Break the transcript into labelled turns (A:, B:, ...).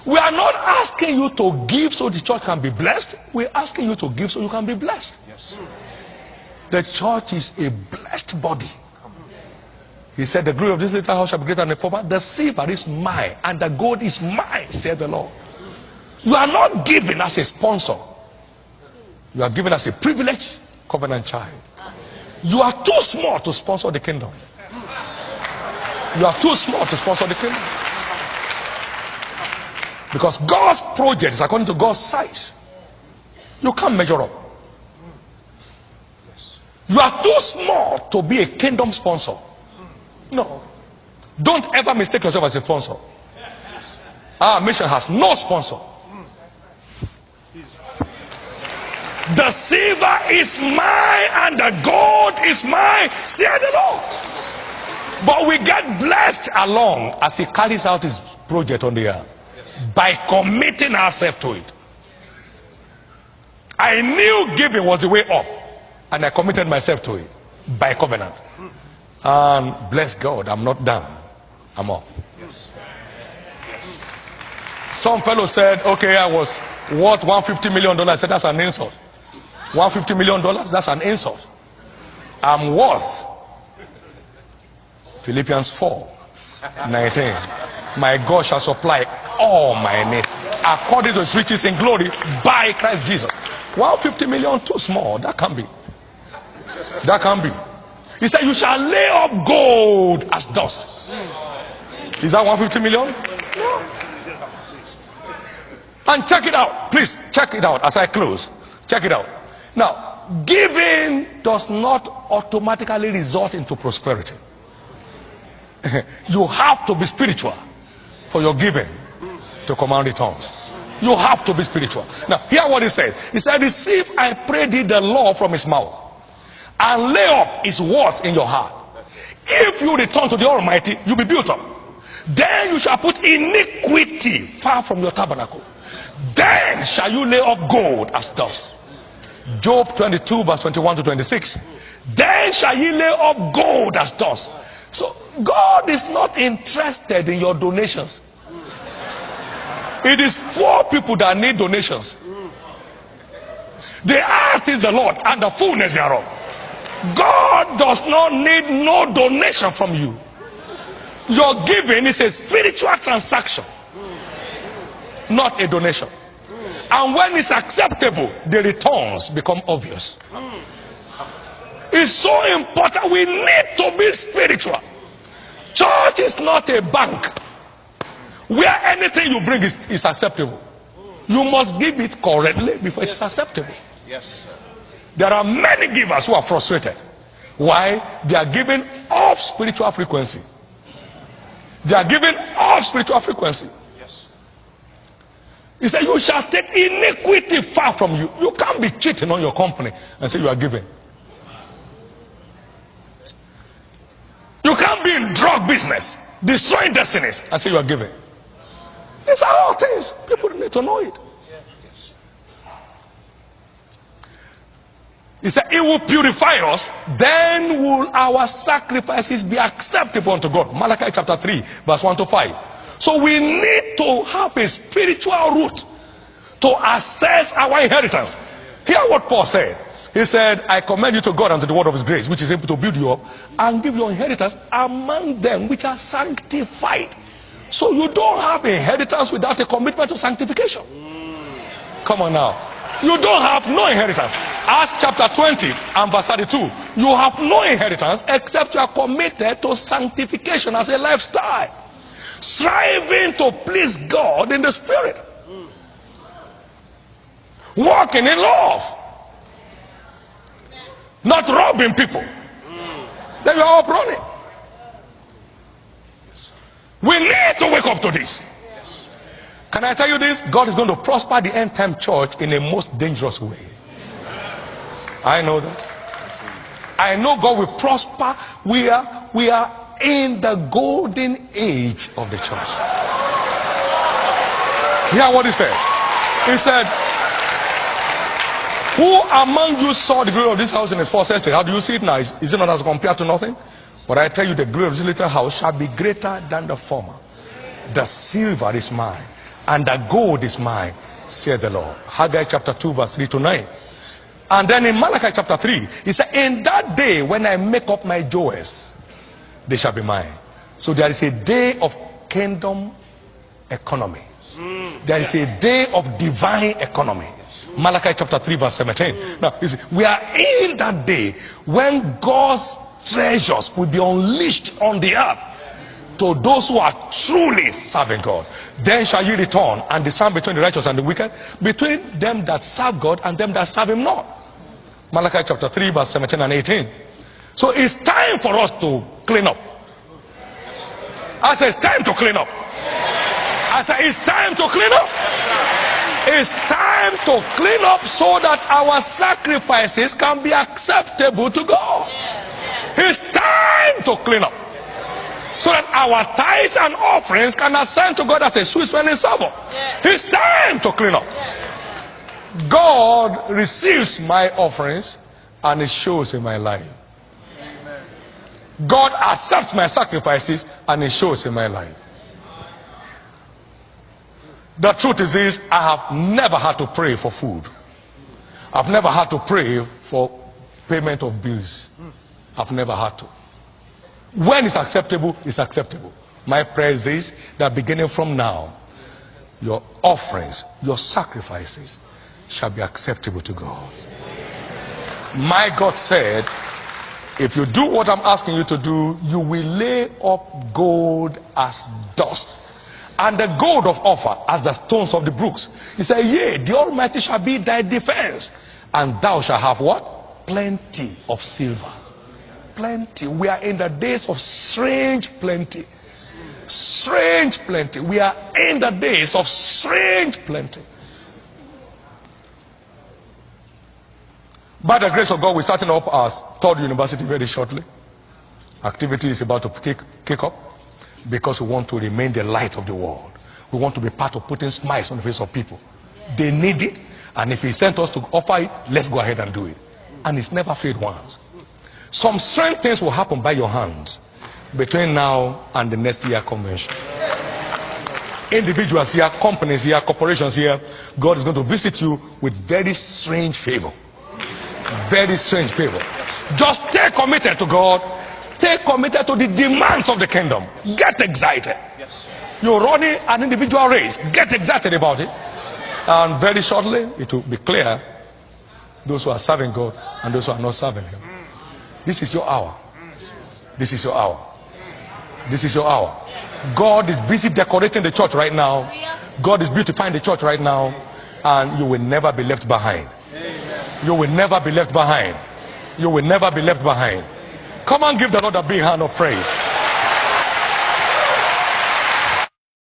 A: We are not asking you to give so the church can be blessed. We're asking you to give so you can be blessed.
B: Yes.
A: The church is a blessed body. He said, the glory of this little house shall be greater than the former. The silver is mine and the gold is mine, said the Lord. You are not given as a sponsor. You are given as a privileged covenant child. You are too small to sponsor the kingdom. You are too small to sponsor the kingdom. Because God's project is according to God's size. You can't measure up. You are too small to be a kingdom sponsor. No. Don't ever mistake yourself as a sponsor. Our mission has no sponsor. The silver is mine and the gold is mine, said the Lord. But we get blessed along as he carries out his project on the earth by committing ourselves to it. I knew giving was the way up, and I committed myself to it by covenant. And bless God, I'm not down, I'm up. Some fellow said, okay, I was worth $150 million. I said, that's an insult. $150 million, that's an insult. I'm worth Philippians 4:19. My God shall supply all my needs according to his riches in glory by Christ Jesus. $150 million too small. That can be. That can be. He said, you shall lay up gold as dust. Is that $150 million? No. And check it out. Please check it out as I close. Check it out. Now, giving does not automatically result into prosperity. You have to be spiritual for your giving to command returns. You have to be spiritual. Now, hear what he said. He said, receive, I pray thee, the law from his mouth, and lay up his words in your heart. If you return to the Almighty, you'll be built up. Then you shall put iniquity far from your tabernacle. Then shall you lay up gold as dust. Job 22 verse 21 to 26. Then shall ye lay up gold as dust. So God is not interested in your donations. It is poor people that need donations. The earth is the Lord and the fullness thereof. God does not need no donation from you. Your giving is a spiritual transaction, not a donation. And when it's acceptable, the returns become obvious. It's so important. We need to be spiritual. Church is not a bank where anything you bring is acceptable. You must give it correctly before it's acceptable.
B: Yes, sir.
A: There are many givers who are frustrated. Why? They are giving off spiritual frequency. They are giving off spiritual frequency.
B: Yes.
A: He said, you shall take iniquity far from you. You can't be cheating on your company and say you are giving. You can't be in drug business, destroying destinies, and say you are giving. These are all things. People need to know it. He said, it will purify us, then will our sacrifices be acceptable unto God. Malachi chapter 3, verse 1 to 5. So we need to have a spiritual root to assess our inheritance. Hear what Paul said. He said, I commend you to God and to the word of his grace, which is able to build you up and give your inheritance among them which are sanctified. So you don't have inheritance without a commitment to sanctification. Come on now. You don't have no inheritance. Acts chapter 20 and verse 32. You have no inheritance except you are committed to sanctification as a lifestyle. Striving to please God in the spirit. Walking in love. Not robbing people. Then you are up running. We need to wake up to this. Can I tell you this? God is going to prosper the end time church in a most dangerous way. I know that. I know God will prosper. We are in the golden age of the church. Hear what he said. He said, who among you saw the glory of this house in his first essay? How do you see it now? Is it not as compared to nothing? But I tell you, the glory of this little house shall be greater than the former. The silver is mine and the gold is mine, said the Lord. Haggai chapter 2 verse 3 to 9. And then in Malachi chapter 3, he said, in that day when I make up my jewels, they shall be mine. So there is a day of kingdom economy. There is a day of divine economy. Malachi chapter 3 verse 17. Now, you see, we are in that day when God's treasures will be unleashed on the earth to those who are truly serving God. Then shall you return and discern between the righteous and the wicked, between them that serve God and them that serve him not. Malachi chapter 3 verse 17 and 18. So it's time for us to clean up. I say it's time to clean up. I say it's time to clean up. It's time to clean up so that our sacrifices can be acceptable to God. It's time to clean up so that our tithes and offerings can ascend to God as a sweet smelling savour. It's time to clean up. God receives my offerings and it shows in my life. God accepts my sacrifices and it shows in my life. The truth is this: I have never had to pray for food. I've never had to pray for payment of bills. I've never had to. When it's acceptable, it's acceptable. My prayer is this, that beginning from now, your offerings, your sacrifices shall be acceptable to God. My God said, if you do what I'm asking you to do, you will lay up gold as dust, and the gold of Ophir as the stones of the brooks. He said, yea, the Almighty shall be thy defense, and thou shalt have what? Plenty of silver. Plenty. We are in the days of strange plenty. Strange plenty. We are in the days of strange plenty. By the grace of God, we're starting up our third university very shortly. Activity is about to kick up because we want to remain the light of the world. We want to be part of putting smiles on the face of people. They need it, and if he sent us to offer it, let's go ahead and do it. And it's never failed once. Some strange things will happen by your hands between now and the next year convention. Individuals here, companies here, corporations here, God is going to visit you with very strange favor. Very strange favor. Just stay committed to God. Stay committed to the demands of the kingdom. Get excited. You're running an individual race. Get excited about it. And very shortly, it will be clear those who are serving God and those who are not serving him. This is your hour. This is your hour. This is your hour. God is busy decorating the church right now. God is beautifying the church right now. And you will never be left behind. You will never be left behind. You will never be left behind. Come and give the Lord a big hand of praise.